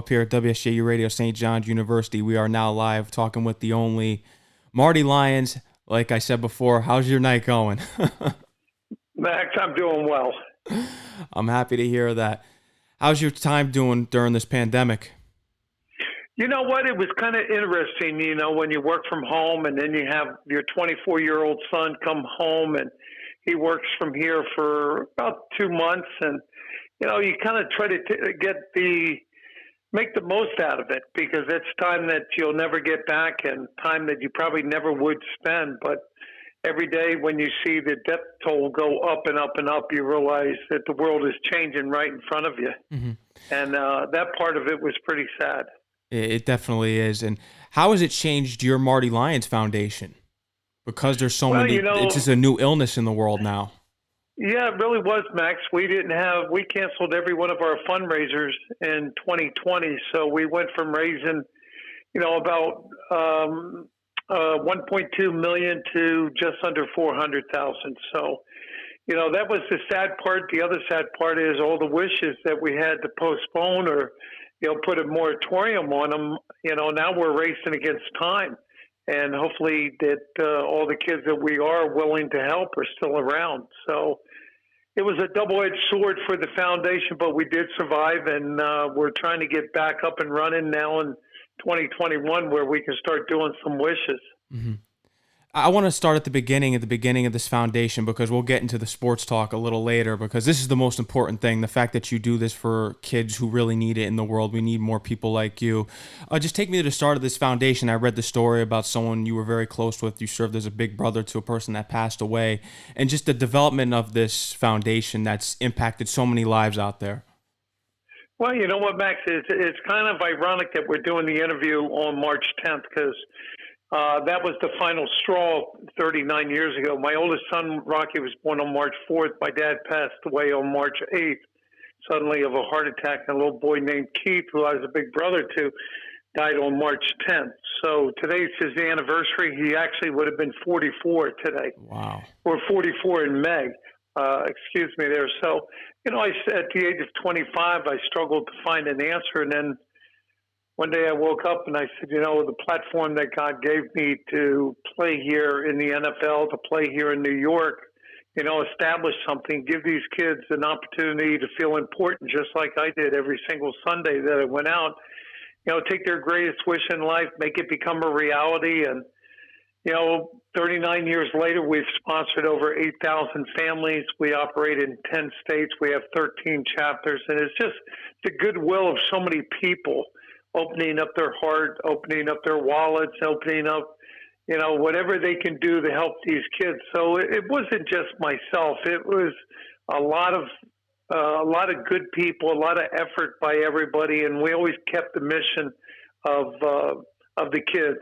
Up here at WSJU Radio St. John's University. We are now live talking with the only Marty Lyons. Like I said before, how's your night going? Max, I'm doing well. I'm happy to hear that. How's your time doing during this pandemic? You know what? It was kind of interesting, when you work from home and then you have your 24-year-old son come home and he works from here for about 2 months. And, you kind of try to make the most out of it because it's time that you'll never get back and time that you probably never would spend. But every day when you see the death toll go up and up and up, you realize that the world is changing right in front of you. Mm-hmm. And that part of it was pretty sad. It definitely is. And how has it changed your Marty Lyons Foundation? Because there's so many, it's just a new illness in the world now. Yeah, it really was, Max. We canceled every one of our fundraisers in 2020. So we went from raising, about 1.2 million to just under 400,000. So, that was the sad part. The other sad part is all the wishes that we had to postpone or, put a moratorium on them. Now we're racing against time. And hopefully that all the kids that we are willing to help are still around. So it was a double-edged sword for the foundation, but we did survive, and we're trying to get back up and running now in 2021 where we can start doing some wishes. Mm-hmm. I want to start at the beginning of this foundation because we'll get into the sports talk a little later because this is the most important thing, the fact that you do this for kids who really need it in the world. We need more people like you. Just take me to the start of this foundation. I read the story about someone you were very close with. You served as a big brother to a person that passed away, and just the development of this foundation that's impacted so many lives out there. Well, you know what, Max? It's kind of ironic that we're doing the interview on March 10th because that was the final straw 39 years ago. My oldest son, Rocky, was born on March 4th. My dad passed away on March 8th, suddenly of a heart attack. And a little boy named Keith, who I was a big brother to, died on March 10th. So today's his anniversary. He actually would have been 44 today. Wow. Or 44 in May. Excuse me there. So, at the age of 25, I struggled to find an answer. And then one day I woke up and I said, the platform that God gave me to play here in the NFL, to play here in New York, establish something, give these kids an opportunity to feel important just like I did every single Sunday that I went out, take their greatest wish in life, make it become a reality. And, 39 years later, we've sponsored over 8,000 families. We operate in 10 states. We have 13 chapters. And it's just the goodwill of so many people opening up their heart, opening up their wallets, opening up, whatever they can do to help these kids. So it wasn't just myself. It was a lot of good people, a lot of effort by everybody. And we always kept the mission of the kids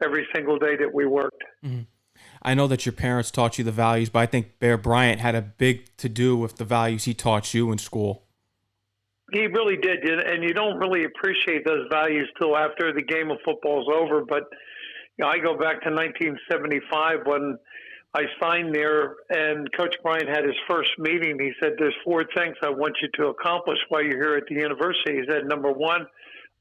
every single day that we worked. Mm-hmm. I know that your parents taught you the values, but I think Bear Bryant had a big to do with the values he taught you in school. He really did, and you don't really appreciate those values till after the game of football is over. But I go back to 1975 when I signed there, and Coach Bryant had his first meeting. He said, "There's 4 things I want you to accomplish while you're here at the university." He said, "Number 1,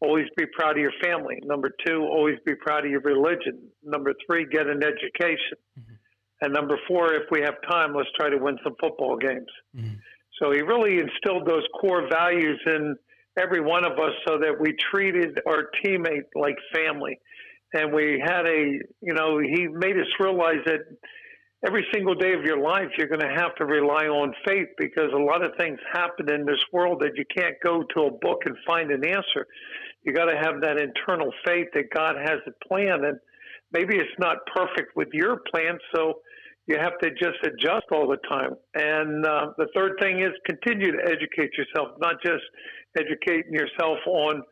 always be proud of your family. Number 2, always be proud of your religion. Number 3, get an education. Mm-hmm. And number 4, if we have time, let's try to win some football games." Mm-hmm. So he really instilled those core values in every one of us so that we treated our teammate like family. And we had he made us realize that every single day of your life, you're going to have to rely on faith because a lot of things happen in this world that you can't go to a book and find an answer. You got to have that internal faith that God has a plan. And maybe it's not perfect with your plan, so you have to just adjust all the time. And the third thing is continue to educate yourself, not just educating yourself on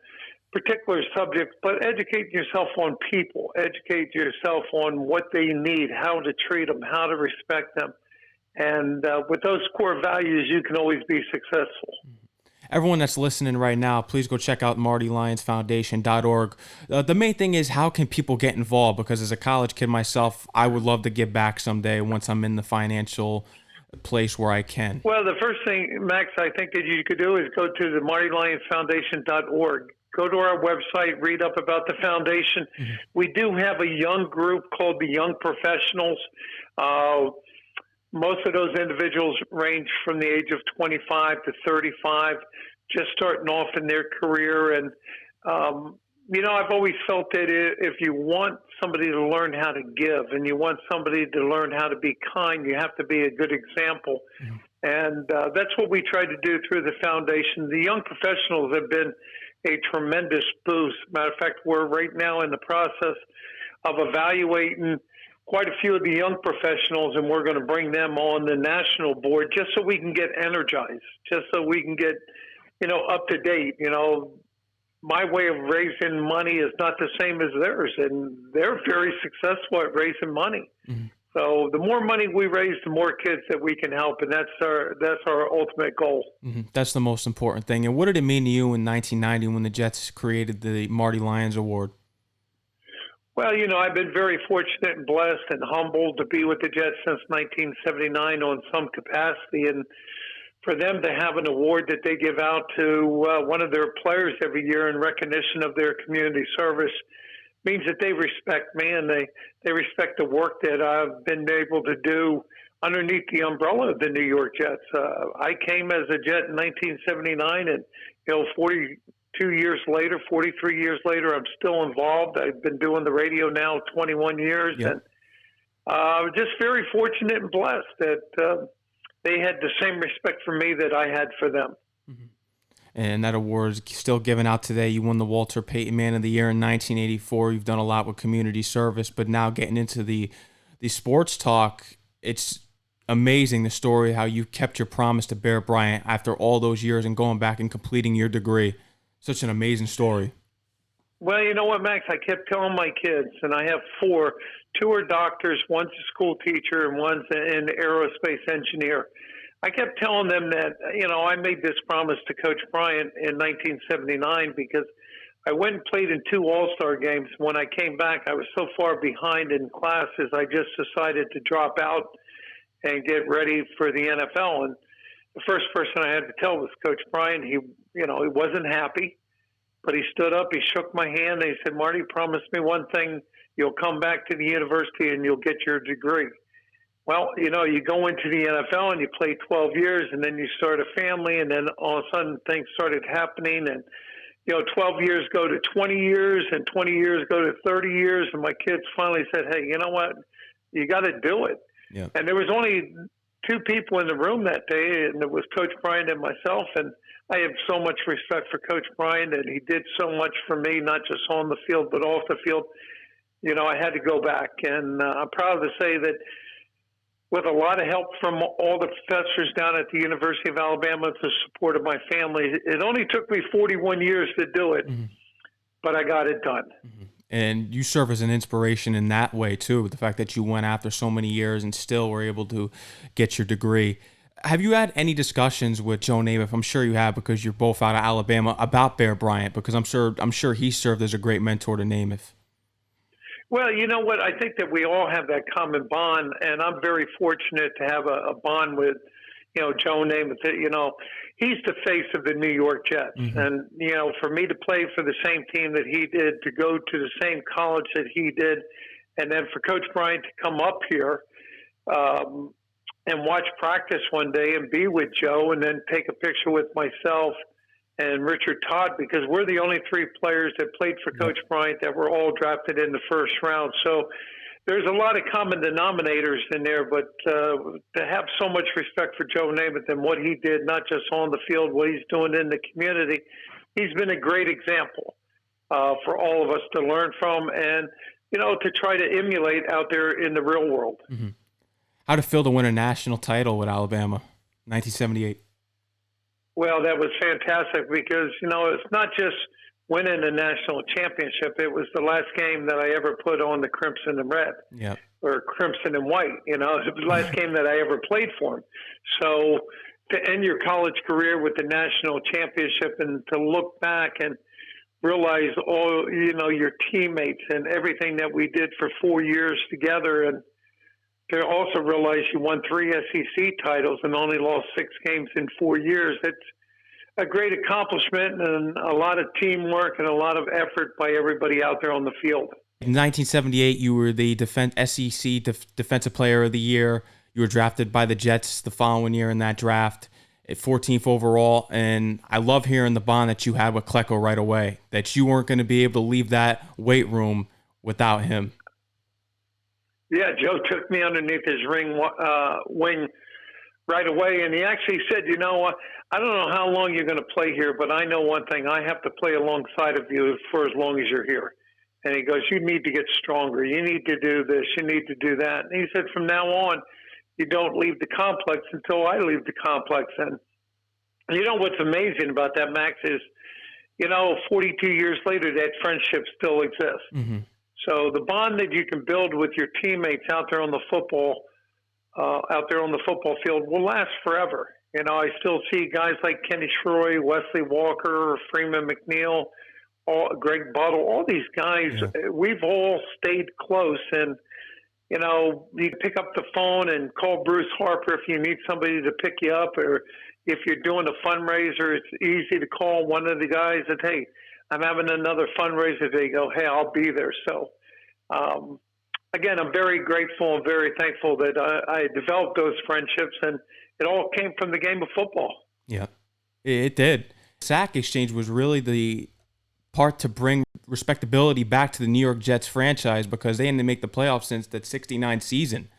particular subjects, but educate yourself on people, educate yourself on what they need, how to treat them, how to respect them. And with those core values, you can always be successful. Everyone that's listening right now, please go check out MartyLyonsFoundation.org. The main thing is, how can people get involved? Because as a college kid myself, I would love to give back someday once I'm in the financial place where I can. Well, the first thing, Max, I think that you could do is go to the MartyLyonsFoundation.org. go to our website, read up about the foundation. Mm-hmm. We do have a young group called the Young Professionals. Most of those individuals range from the age of 25 to 35, just starting off in their career. And, I've always felt that if you want somebody to learn how to give and you want somebody to learn how to be kind, you have to be a good example. Mm-hmm. And that's what we try to do through the foundation. The young professionals have been a tremendous boost. Matter of fact, we're right now in the process of evaluating quite a few of the young professionals, and we're going to bring them on the national board just so we can get energized, just so we can get, up to date. My way of raising money is not the same as theirs, and they're very successful at raising money. Mm-hmm. So the more money we raise, the more kids that we can help, and that's our ultimate goal. Mm-hmm. That's the most important thing. And what did it mean to you in 1990 when the Jets created the Marty Lyons Award? Well, I've been very fortunate and blessed and humbled to be with the Jets since 1979 on some capacity, and for them to have an award that they give out to one of their players every year in recognition of their community service means that they respect me and they respect the work that I've been able to do underneath the umbrella of the New York Jets. I came as a Jet in 1979, and 42 years later, 43 years later, I'm still involved. I've been doing the radio now 21 years, Yep. and I'm just very fortunate and blessed that they had the same respect for me that I had for them. Mm-hmm. And that award is still given out today. You won the Walter Payton Man of the Year in 1984. You've done a lot with community service, but now getting into the sports talk, it's amazing the story how you kept your promise to Bear Bryant after all those years and going back and completing your degree. Such an amazing story. Well, you know what, Max? I kept telling my kids, and I have 4. 2 are doctors, one's a school teacher, and one's an aerospace engineer. I kept telling them that, I made this promise to Coach Bryant in 1979 because I went and played in 2 All-Star games. When I came back, I was so far behind in classes, I just decided to drop out and get ready for the NFL. And the first person I had to tell was Coach Bryant. He wasn't happy, but he stood up, he shook my hand, and he said, "Marty, promise me one thing. You'll come back to the university and you'll get your degree." Well, you go into the NFL and you play 12 years, and then you start a family, and then all of a sudden things started happening, and 12 years go to 20 years, and 20 years go to 30 years, and my kids finally said, "Hey, you know what? You got to do it." Yeah. And there was only 2 people in the room that day, and it was Coach Bryant and myself, and I have so much respect for Coach Bryant, and he did so much for me, not just on the field, but off the field. I had to go back, and I'm proud to say that with a lot of help from all the professors down at the University of Alabama, with the support of my family, it only took me 41 years to do it, Mm-hmm. but I got it done. Mm-hmm. And you serve as an inspiration in that way, too, with the fact that you went after so many years and still were able to get your degree. Have you had any discussions with Joe Namath? I'm sure you have, because you're both out of Alabama, about Bear Bryant, because I'm sure he served as a great mentor to Namath. Well, you know what? I think that we all have that common bond, and I'm very fortunate to have a bond with, Joe Namath. He's the face of the New York Jets. Mm-hmm. And, for me to play for the same team that he did, to go to the same college that he did, and then for Coach Bryant to come up here and watch practice one day and be with Joe and then take a picture with myself and Richard Todd, because we're the only 3 players that played for Coach Bryant that were all drafted in the first round. So there's a lot of common denominators in there, but to have so much respect for Joe Namath and what he did, not just on the field, what he's doing in the community, he's been a great example for all of us to learn from and, to try to emulate out there in the real world. Mm-hmm. How'd it feel to win a national title with Alabama, 1978? Well, that was fantastic because, it's not just winning a national championship. It was the last game that I ever put on the crimson and red. Yep. Or crimson and white. It was the last game that I ever played for him. So to end your college career with the national championship and to look back and realize all, your teammates and everything that we did for 4 years together, and to also realize you won 3 SEC titles and only lost 6 games in 4 years. a great accomplishment and a lot of teamwork and a lot of effort by everybody out there on the field. In 1978, you were the SEC Defensive Player of the Year. You were drafted by the Jets the following year in that draft at 14th overall. And I love hearing the bond that you had with Klecko right away, that you weren't going to be able to leave that weight room without him. Yeah, Joe took me underneath his wing right away, and he actually said, you know what, I don't know how long you're going to play here, but I know one thing, I have to play alongside of you for as long as you're here. And he goes, you need to get stronger. You need to do this. You need to do that. And he said, from now on, you don't leave the complex until I leave the complex. And you know what's amazing about that, Max, is, 42 years later, that friendship still exists. Mm-hmm. So the bond that you can build with your teammates out there on the football field will last forever. I still see guys like Kenny Schroy, Wesley Walker, Freeman McNeil, Greg Buttle, all these guys. Yeah. We've all stayed close, and you pick up the phone and call Bruce Harper if you need somebody to pick you up, or if you're doing a fundraiser, it's easy to call one of the guys and, hey, I'm having another fundraiser. They go, hey, I'll be there. So, again, I'm very grateful and very thankful that I developed those friendships, and it all came from the game of football. Yeah, it did. Sack exchange was really the part to bring respectability back to the New York Jets franchise, because they didn't make the playoffs since that 69 season.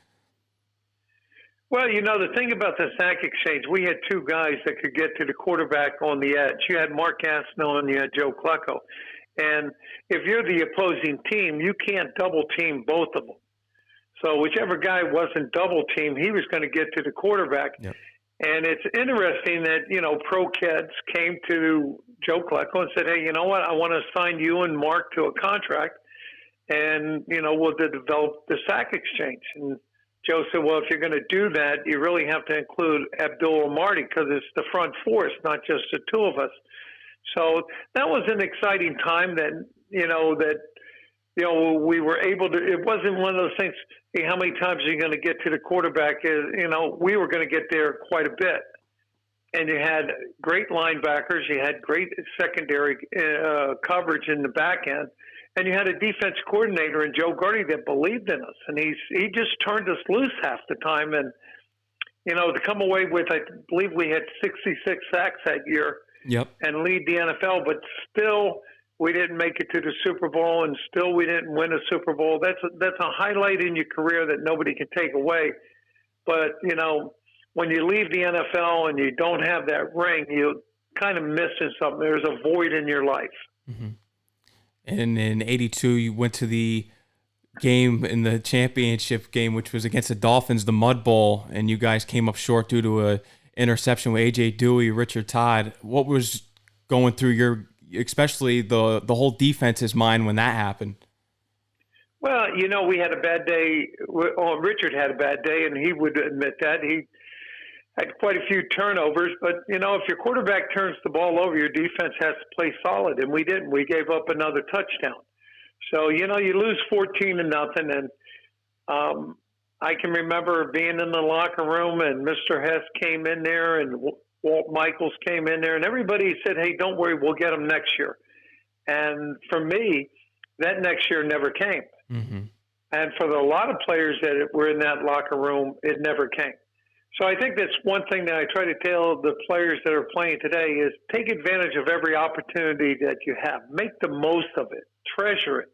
Well, the thing about the sack exchange, we had two guys that could get to the quarterback on the edge. You had Mark Gastineau and you had Joe Klecko. And if you're the opposing team, you can't double team both of them. So whichever guy wasn't double team, he was going to get to the quarterback. Yep. And it's interesting that, pro kids came to Joe Klecko and said, hey, you know what? I want to sign you and Mark to a contract, and, we'll develop the sack exchange. And Joe said, well, if you're going to do that, you really have to include Abdul or Marty, because it's the front four, not just the two of us. So that was an exciting time that, we were able to, it wasn't one of those things, hey, how many times are you going to get to the quarterback? We were going to get there quite a bit. And you had great linebackers, you had great secondary coverage in the back end, and you had a defense coordinator in Joe Gardy that believed in us. And he just turned us loose half the time. And, to come away with, I believe we had 66 sacks that year. Yep. And lead the NFL, but still we didn't make it to the Super Bowl, and still we didn't win a Super Bowl. That's a highlight in your career that nobody can take away. But, when you leave the NFL and you don't have that ring, you kind of missing something. There's a void in your life. Mm-hmm. And in 82, you went to the game in the championship game, which was against the Dolphins, the Mud Bowl, and you guys came up short due to a interception with A.J. Dewey, Richard Todd. What was going through especially the whole defense's mind when that happened? Well, we had a bad day. Richard had a bad day, and he would admit that. He had quite a few turnovers, but, if your quarterback turns the ball over, your defense has to play solid, and we didn't. We gave up another touchdown. So, you lose 14-0, and I can remember being in the locker room, and Mr. Hess came in there, and Walt Michaels came in there, and everybody said, hey, don't worry, we'll get them next year. And for me, that next year never came. Mm-hmm. And for a lot of players that were in that locker room, it never came. So I think that's one thing that I try to tell the players that are playing today is take advantage of every opportunity that you have. Make the most of it. Treasure it.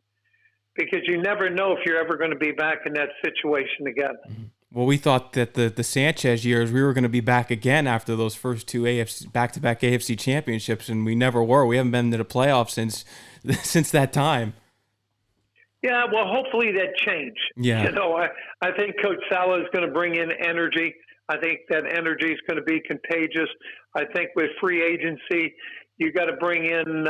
Because you never know if you're ever going to be back in that situation again. Mm-hmm. Well, we thought that the Sanchez years, we were going to be back again after those first two back-to-back AFC championships, and we never were. We haven't been to the playoffs since that time. Yeah, well, hopefully that changed. Yeah. I think Coach Saleh is going to bring in energy. I think that energy is going to be contagious. I think with free agency, you got to bring in,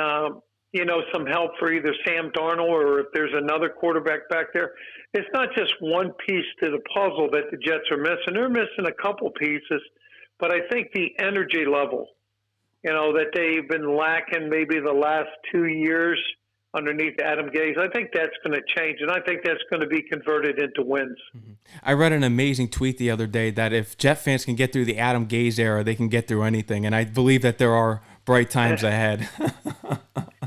some help for either Sam Darnold or if there's another quarterback back there. It's not just one piece to the puzzle that the Jets are missing. They're missing a couple pieces, but I think the energy level, that they've been lacking maybe the last 2 years, underneath Adam Gase. I think that's going to change, and I think that's going to be converted into wins. I read an amazing tweet the other day that if Jet fans can get through the Adam Gase era, they can get through anything, and I believe that there are bright times ahead.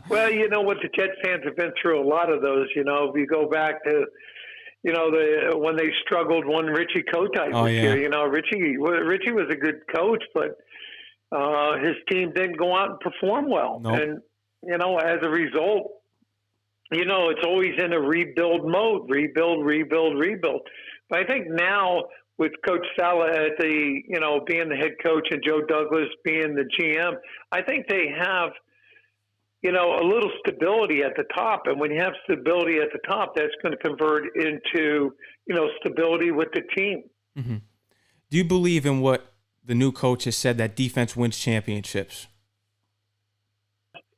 Well, you know what, the Jet fans have been through a lot of those. You know, if you go back to, when they struggled when Richie Kotite was here. You know, Richie was a good coach, but his team didn't go out and perform well. Nope. And, as a result, it's always in a rebuild mode, rebuild. But I think now with Coach Sala at being the head coach and Joe Douglas being the GM, I think they have, a little stability at the top. And when you have stability at the top, that's going to convert into, stability with the team. Mm-hmm. Do you believe in what the new coach has said, that defense wins championships?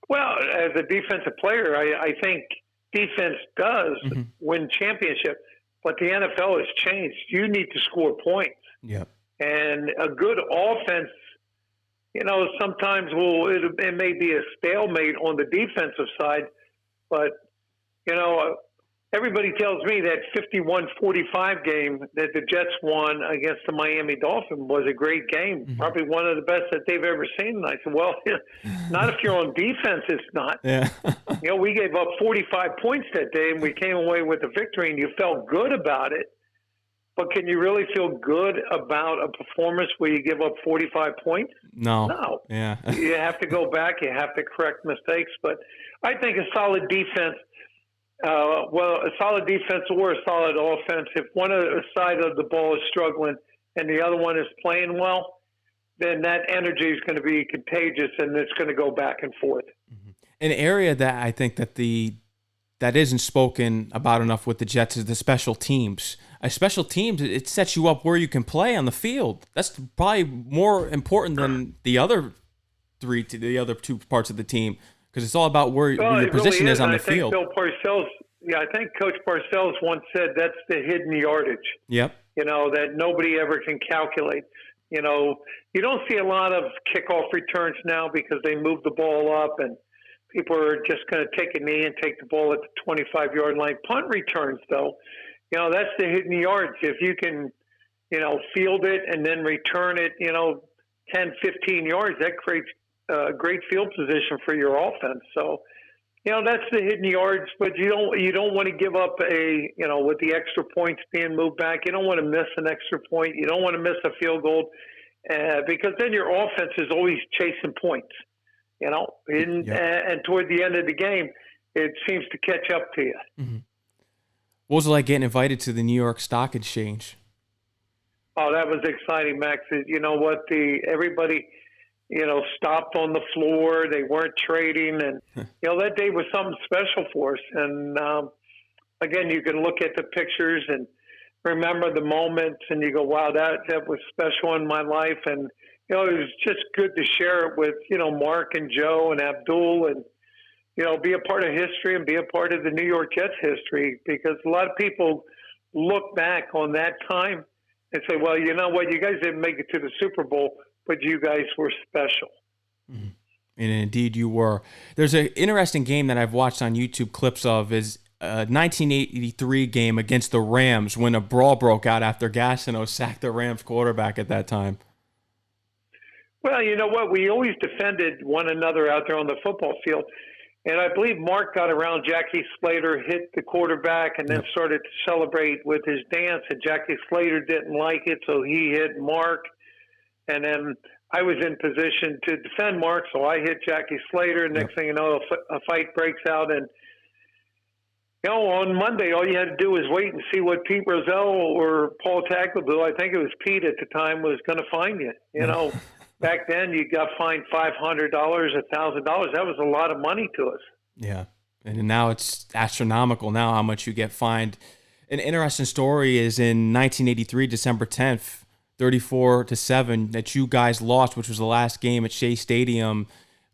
Well, as a defensive player, I think defense does win championship, but the NFL has changed. You need to score points. Yeah. And a good offense, sometimes it may be a stalemate on the defensive side, but, everybody tells me that 51-45 game that the Jets won against the Miami Dolphins was a great game, probably one of the best that they've ever seen. And I said, well, not if you're on defense, it's not. Yeah. We gave up 45 points that day, and we came away with a victory, and you felt good about it. But can you really feel good about a performance where you give up 45 points? No. Yeah. You have to go back. You have to correct mistakes. But I think a solid defense, a solid defense or a solid offense, if one side of the ball is struggling and the other one is playing well, then that energy is going to be contagious, and it's going to go back and forth. An area that I think that isn't spoken about enough with the Jets is the special teams. Special teams, it sets you up where you can play on the field. That's probably more important than the other two parts of the team, because it's all about where your position is on the field. I think Coach Parcells once said that's the hidden yardage. Yep. That nobody ever can calculate. You don't see a lot of kickoff returns now because they move the ball up and people are just going to take a knee and take the ball at the 25-yard line. Punt returns, though, that's the hidden yards. If you can, field it and then return it, 10, 15 yards, that creates a great field position for your offense. So, that's the hidden yards, but you don't want to give up with the extra points being moved back, you don't want to miss an extra point. You don't want to miss a field goal because then your offense is always chasing points, and toward the end of the game, it seems to catch up to you. Mm-hmm. What was it like getting invited to the New York Stock Exchange? Oh, that was exciting, Max. You know what? Everybody, stopped on the floor. They weren't trading. And, that day was something special for us. And, again, you can look at the pictures and remember the moments and you go, wow, that was special in my life. And, it was just good to share it with, Mark and Joe and Abdul and, be a part of history and be a part of the New York Jets history, because a lot of people look back on that time and say, well, you know what, you guys didn't make it to the Super Bowl, but you guys were special. Mm-hmm. And indeed you were. There's an interesting game that I've watched on YouTube clips of is a 1983 game against the Rams when a brawl broke out after Gastineau sacked the Rams quarterback at that time. Well, you know what? We always defended one another out there on the football field. And I believe Mark got around Jackie Slater, hit the quarterback, and then started to celebrate with his dance. And Jackie Slater didn't like it, so he hit Mark. And then I was in position to defend Mark, so I hit Jackie Slater. Next thing you know, a fight breaks out. And, on Monday, all you had to do was wait and see what Pete Rozelle or Paul Tagliabue, I think it was Pete at the time, was going to find you. Back then, you got fined $500, $1,000. That was a lot of money to us. Yeah, and now it's astronomical now how much you get fined. An interesting story is in 1983, December 10th, 34-7, that you guys lost, which was the last game at Shea Stadium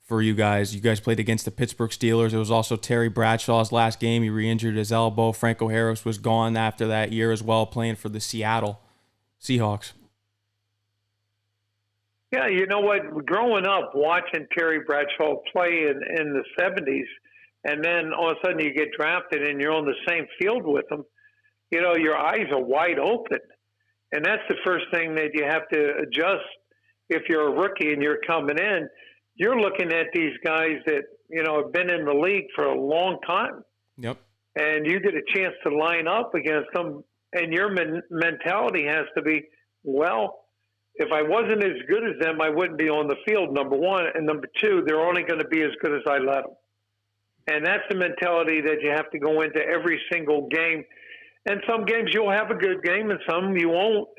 for you guys. You guys played against the Pittsburgh Steelers. It was also Terry Bradshaw's last game. He re-injured his elbow. Franco Harris was gone after that year as well, playing for the Seattle Seahawks. Yeah, you know what? Growing up, watching Terry Bradshaw play in the 70s, and then all of a sudden you get drafted and you're on the same field with them, your eyes are wide open. And that's the first thing that you have to adjust if you're a rookie and you're coming in. You're looking at these guys that, have been in the league for a long time. Yep. And you get a chance to line up against them, and your mentality has to be, well, if I wasn't as good as them, I wouldn't be on the field, number one. And number two, they're only going to be as good as I let them. And that's the mentality that you have to go into every single game. And some games you'll have a good game and some you won't.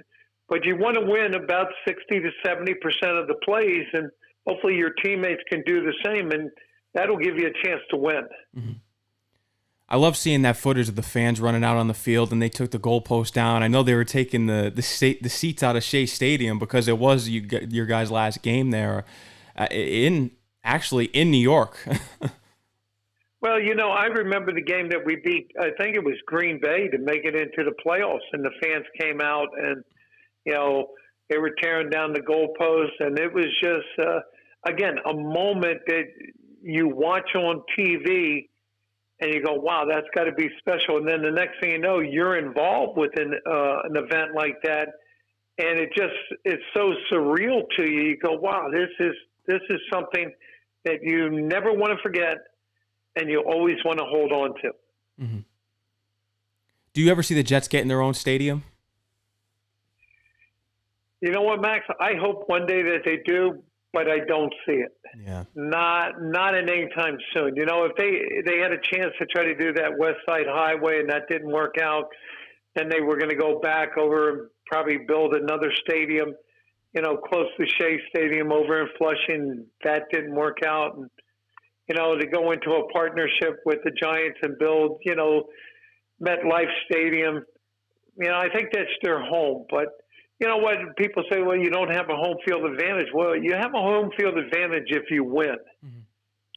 But you want to win about 60 to 70% of the plays, and hopefully your teammates can do the same, and that'll give you a chance to win. Mm-hmm. I love seeing that footage of the fans running out on the field, and they took the goalpost down. I know they were taking the seats out of Shea Stadium because it was your guys' last game there, in New York. Well, I remember the game that we beat. I think it was Green Bay to make it into the playoffs, and the fans came out, and they were tearing down the goalposts, and it was just again a moment that you watch on TV. And you go, wow, that's got to be special. And then the next thing you know, you're involved with an event like that, and it's so surreal to you. You go, wow, this is something that you never want to forget, and you always want to hold on to. Mm-hmm. Do you ever see the Jets getting their own stadium? You know what, Max? I hope one day that they do, but I don't see it. Yeah. Not in any time soon. If they had a chance to try to do that West Side Highway and that didn't work out, then they were going to go back over and probably build another stadium, close to Shea Stadium over in Flushing. That didn't work out. And, to go into a partnership with the Giants and build, MetLife Stadium, I think that's their home. But you know what? People say, well, you don't have a home field advantage. Well, you have a home field advantage if you win. Mm-hmm.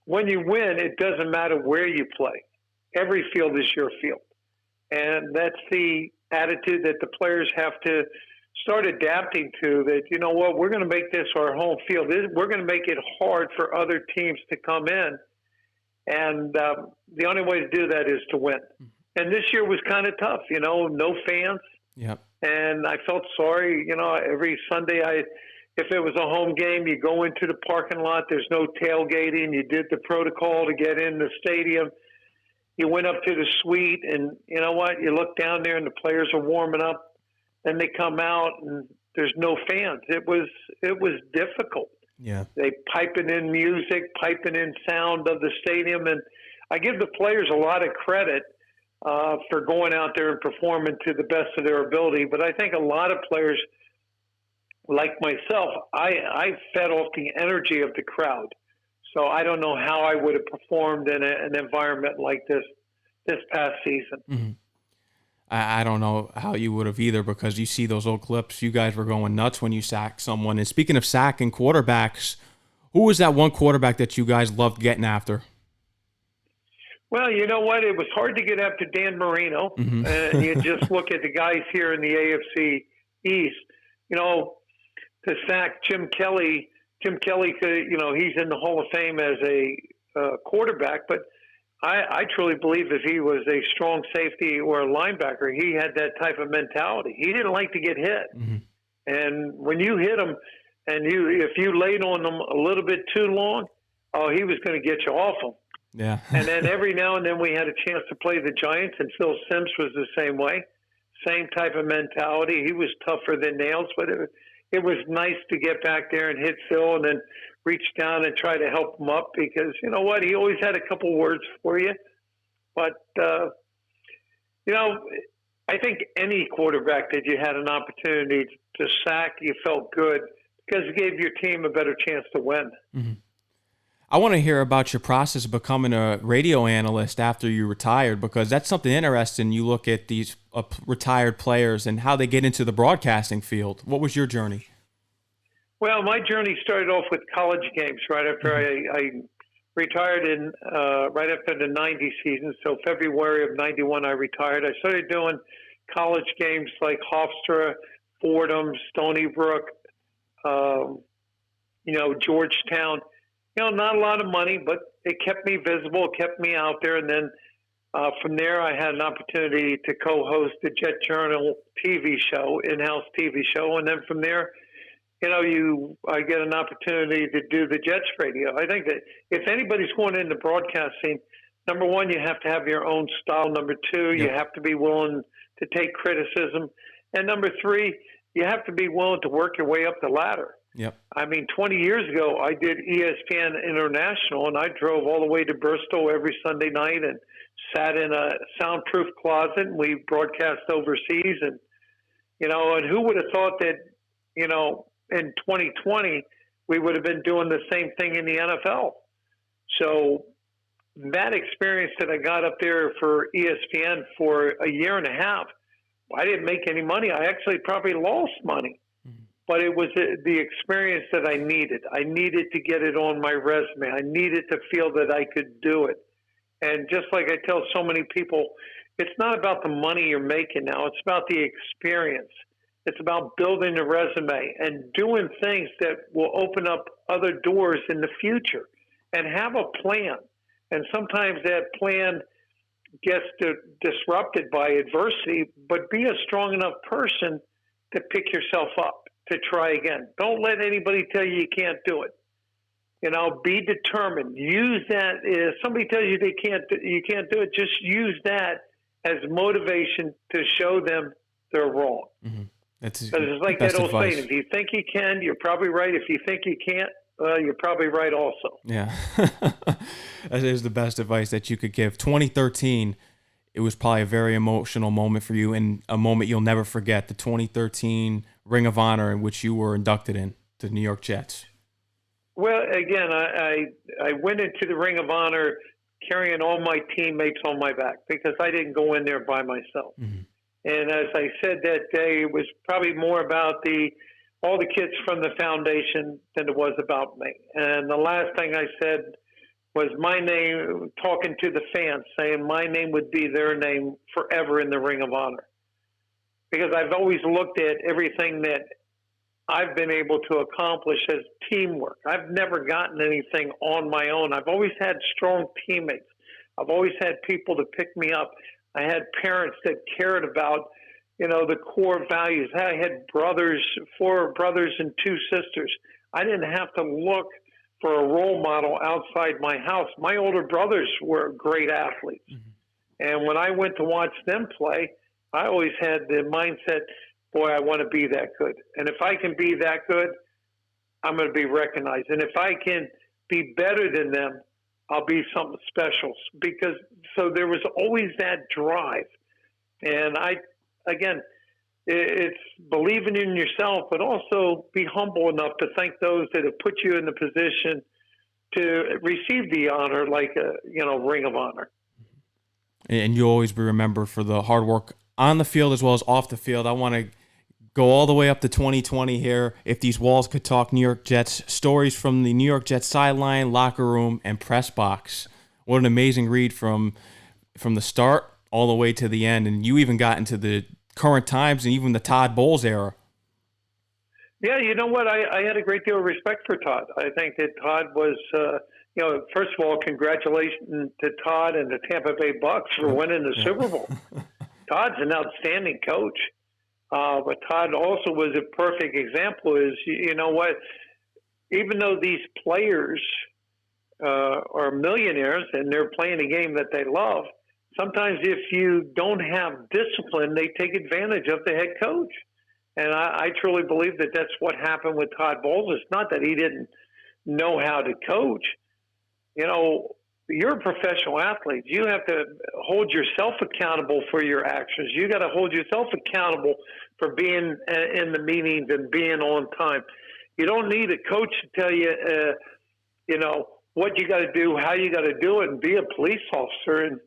When you win, it doesn't matter where you play. Every field is your field. And that's the attitude that the players have to start adapting to, that, we're going to make this our home field. We're going to make it hard for other teams to come in. And the only way to do that is to win. Mm-hmm. And this year was kind of tough, no fans. Yep. And I felt sorry, every Sunday if it was a home game, you go into the parking lot, there's no tailgating, you did the protocol to get in the stadium. You went up to the suite, and you know what? You look down there and the players are warming up, then they come out and there's no fans. It was difficult. Yeah. They piping in music, piping in sound of the stadium, and I give the players a lot of credit for going out there and performing to the best of their ability. But I think a lot of players, like myself, I fed off the energy of the crowd. So I don't know how I would have performed in an environment like this past season. Mm-hmm. I don't know how you would have either, because you see those old clips. You guys were going nuts when you sacked someone. And speaking of sacking quarterbacks, who was that one quarterback that you guys loved getting after? Well, you know what? It was hard to get after Dan Marino. Mm-hmm. And you just look at the guys here in the AFC East. To sack Jim Kelly could, he's in the Hall of Fame as a quarterback, but I truly believe if he was a strong safety or a linebacker, he had that type of mentality. He didn't like to get hit. Mm-hmm. And when you hit him and if you laid on him a little bit too long, he was going to get you off him. Yeah. And then every now and then we had a chance to play the Giants, and Phil Simms was the same way. Same type of mentality. He was tougher than nails, but it was nice to get back there and hit Phil and then reach down and try to help him up, because you know what? He always had a couple words for you. But, I think any quarterback that you had an opportunity to sack, you felt good because it gave your team a better chance to win. Mm-hmm. I want to hear about your process of becoming a radio analyst after you retired, because that's something interesting. You look at these retired players and how they get into the broadcasting field. What was your journey? Well, my journey started off with college games right after I retired in right after the 90 season. So February of 91, I retired. I started doing college games like Hofstra, Fordham, Stony Brook, Georgetown. not a lot of money, but it kept me visible, it kept me out there. And then from there, I had an opportunity to co-host the Jet Journal TV show, in-house TV show. And then from there, I get an opportunity to do the Jets radio. I think that if anybody's going into broadcasting, number one, you have to have your own style. Number two, you have to be willing to take criticism. And number three, you have to be willing to work your way up the ladder. Yep. I mean, 20 years ago, I did ESPN International, and I drove all the way to Bristol every Sunday night and sat in a soundproof closet, and we broadcast overseas. And, and who would have thought that, in 2020, we would have been doing the same thing in the NFL. So that experience that I got up there for ESPN for a year and a half, I didn't make any money. I actually probably lost money. But it was the experience that I needed. I needed to get it on my resume. I needed to feel that I could do it. And just like I tell so many people, it's not about the money you're making now. It's about the experience. It's about building a resume and doing things that will open up other doors in the future, and have a plan. And sometimes that plan gets disrupted by adversity, but be a strong enough person to pick yourself up, to try again. Don't let anybody tell you can't do it. Be determined. Use that. If somebody tells you you can't do it, just use that as motivation to show them they're wrong. Mm-hmm. It's like that old advice. saying: if you think you can, you're probably right. If you think you can't, you're probably right also. Yeah. That is the best advice that you could give. 2013, it was probably a very emotional moment for you, and a moment you'll never forget, the 2013 Ring of Honor in which you were inducted in the New York Jets. Well, again, I went into the Ring of Honor carrying all my teammates on my back, because I didn't go in there by myself. Mm-hmm. And as I said that day, it was probably more about all the kids from the foundation than it was about me. And the last thing I said was my name, talking to the fans, saying my name would be their name forever in the Ring of Honor. Because I've always looked at everything that I've been able to accomplish as teamwork. I've never gotten anything on my own. I've always had strong teammates. I've always had people to pick me up. I had parents that cared about, the core values. I had brothers, 4 brothers and 2 sisters. I didn't have to look for a role model outside my house. My older brothers were great athletes. Mm-hmm. And when I went to watch them play, I always had the mindset, boy, I want to be that good. And if I can be that good, I'm going to be recognized. And if I can be better than them, I'll be something special. So there was always that drive. And it's believing in yourself, but also be humble enough to thank those that have put you in the position to receive the honor, like a Ring of Honor. And you'll always be remembered for the hard work on the field as well as off the field. I want to go all the way up to 2020 here. If these walls could talk, New York Jets, stories from the New York Jets sideline, locker room, and press box. What an amazing read from the start all the way to the end. And you even got into the current times and even the Todd Bowles era. Yeah, you know what? I had a great deal of respect for Todd. I think that Todd was, first of all, congratulations to Todd and the Tampa Bay Bucks for winning the Super Bowl. Todd's an outstanding coach. But Todd also was a perfect example. Is, you know what? Even though these players are millionaires and they're playing a game that they love, sometimes if you don't have discipline, they take advantage of the head coach. And I truly believe that that's what happened with Todd Bowles. It's not that he didn't know how to coach. You're a professional athlete. You have to hold yourself accountable for your actions. You got to hold yourself accountable for being in the meetings and being on time. You don't need a coach to tell you, what you got to do, how you got to do it, and be a police officer. And,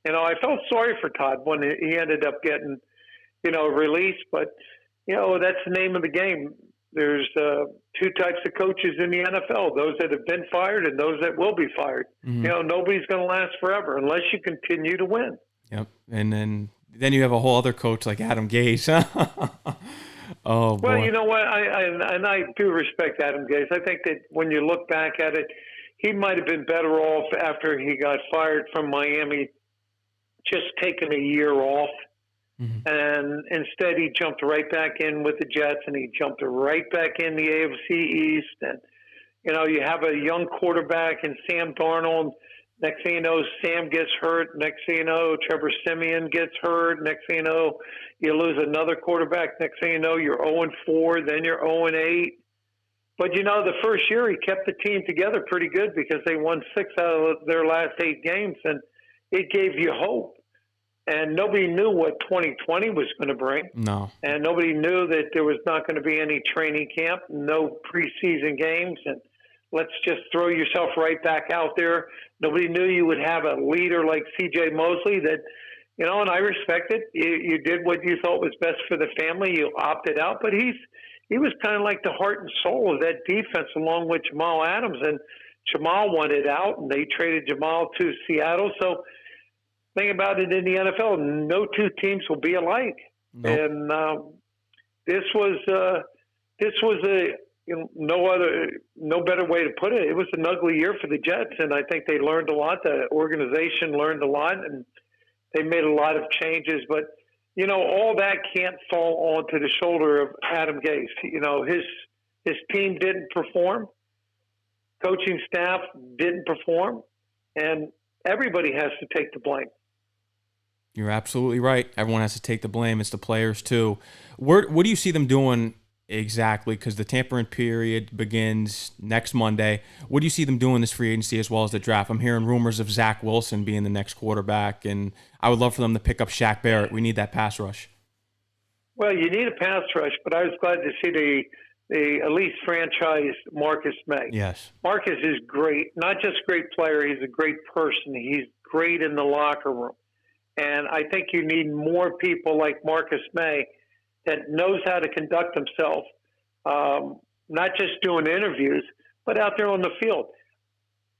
I felt sorry for Todd when he ended up getting, released. But, that's the name of the game. There's 2 types of coaches in the NFL, those that have been fired and those that will be fired. Mm-hmm. Nobody's going to last forever unless you continue to win. Yep. And then you have a whole other coach like Adam Gase. Oh, boy. Well, you know what? I do respect Adam Gase. I think that when you look back at it, he might have been better off after he got fired from Miami, just taking a year off. Mm-hmm. And instead, he jumped right back in with the Jets, and he jumped right back in the AFC East. And you have a young quarterback in Sam Darnold. Next thing you know, Sam gets hurt. Next thing you know, Trevor Siemian gets hurt. Next thing you know, you lose another quarterback. Next thing you know, you're 0-4, then you're 0-8. But, the first year he kept the team together pretty good because they won 6 out of their last 8 games, and it gave you hope. And nobody knew what 2020 was going to bring. No. And nobody knew that there was not going to be any training camp, no preseason games, and let's just throw yourself right back out there. Nobody knew you would have a leader like C.J. Mosley that, and I respect it. You did what you thought was best for the family. You opted out, but he was kind of like the heart and soul of that defense along with Jamal Adams. And Jamal wanted out, and they traded Jamal to Seattle. So thing about it in the NFL, no two teams will be alike. Nope. And this was a no better way to put it. It was an ugly year for the Jets, and I think they learned a lot. The organization learned a lot, and they made a lot of changes. But all that can't fall onto the shoulder of Adam Gase. His team didn't perform, coaching staff didn't perform, and everybody has to take the blame. You're absolutely right. Everyone has to take the blame. It's the players too. What do you see them doing exactly? Because the tampering period begins next Monday. What do you see them doing this free agency as well as the draft? I'm hearing rumors of Zach Wilson being the next quarterback, and I would love for them to pick up Shaq Barrett. We need that pass rush. Well, you need a pass rush, but I was glad to see the at least franchise Marcus May. Yes. Marcus is great. Not just a great player, he's a great person. He's great in the locker room. And I think you need more people like Marcus May that knows how to conduct himself, not just doing interviews, but out there on the field.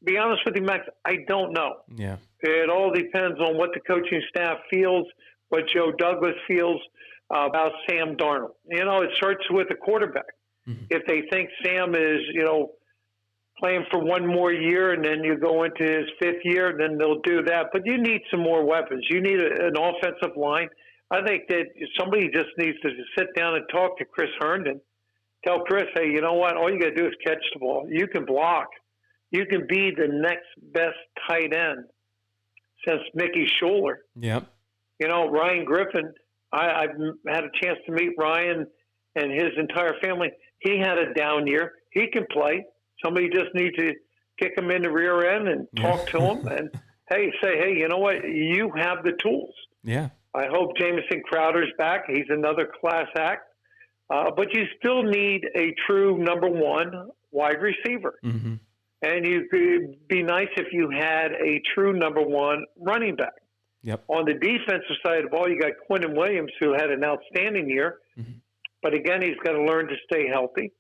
Be honest with you, Max, I don't know. Yeah. It all depends on what the coaching staff feels, what Joe Douglas feels about Sam Darnold. It starts with the quarterback. Mm-hmm. If they think Sam is, playing for one more year and then you go into his 5th year, then they'll do that. But you need some more weapons. You need an offensive line. I think that somebody just needs to sit down and talk to Chris Herndon. Tell Chris, hey, you know what? All you got to do is catch the ball. You can block. You can be the next best tight end since Mickey Schuler. Yep. Ryan Griffin, I've had a chance to meet Ryan and his entire family. He had a down year. He can play. Somebody just needs to kick him in the rear end and talk to him and, say, hey, you know what? You have the tools. Yeah. I hope Jamison Crowder's back. He's another class act. But you still need a true number one wide receiver. Mm-hmm. And you could be nice if you had a true number one running back. Yep. On the defensive side of the ball, you got Quentin Williams, who had an outstanding year. Mm-hmm. But again, he's got to learn to stay healthy.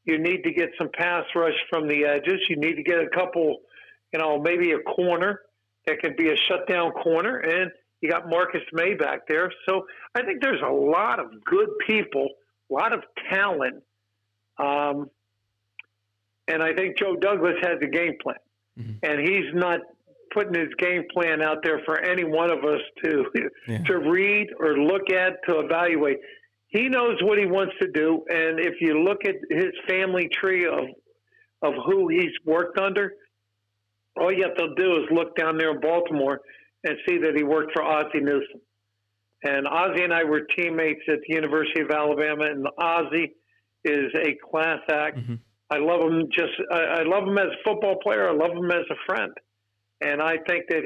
You need to get some pass rush from the edges. You need to get a couple, maybe a corner that can be a shutdown corner. And you got Marcus May back there. So I think there's a lot of good people, a lot of talent. And I think Joe Douglas has a game plan. Mm-hmm. And he's not putting his game plan out there for any one of us to read or look at, to evaluate. He knows what he wants to do, and if you look at his family tree of who he's worked under, all you have to do is look down there in Baltimore and see that he worked for Ozzie Newsome. And Ozzie and I were teammates at the University of Alabama, and Ozzie is a class act. Mm-hmm. I love him I love him as a football player. I love him as a friend. And I think that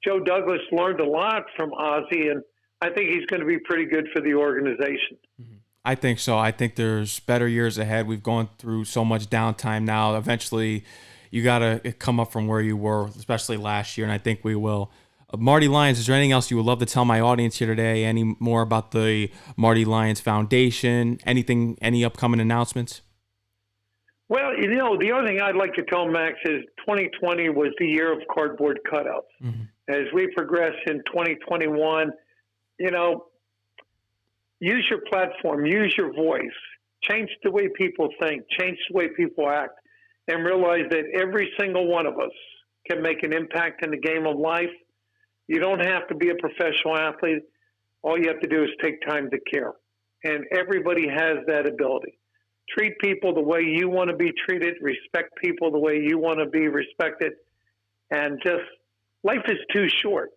Joe Douglas learned a lot from Ozzie, and I think he's going to be pretty good for the organization. I think so. I think there's better years ahead. We've gone through so much downtime now. Eventually, you got to come up from where you were, especially last year, and I think we will. Marty Lyons, is there anything else you would love to tell my audience here today? Any more about the Marty Lyons Foundation? Anything, any upcoming announcements? Well, the other thing I'd like to tell Max is 2020 was the year of cardboard cutouts. Mm-hmm. As we progress in 2021, use your platform, use your voice, change the way people think, change the way people act. and realize that every single one of us can make an impact in the game of life. You don't have to be a professional athlete. All you have to do is take time to care. And everybody has that ability. Treat people the way you want to be treated, respect people the way you want to be respected, and just life is too short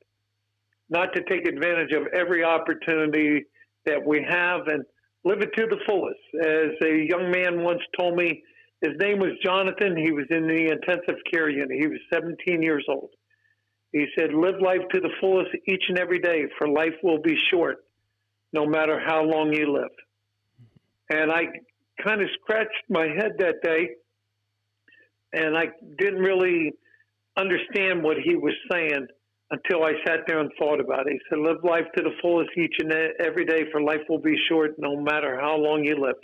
not to take advantage of every opportunity that we have and live it to the fullest. As a young man once told me, his name was Jonathan. He was in the intensive care unit. He was 17 years old. He said, live life to the fullest each and every day, for life will be short, no matter how long you live. And I kind of scratched my head that day, and I didn't really understand what he was saying until I sat there and thought about it. He said, live life to the fullest each and every day, for life will be short, no matter how long you live.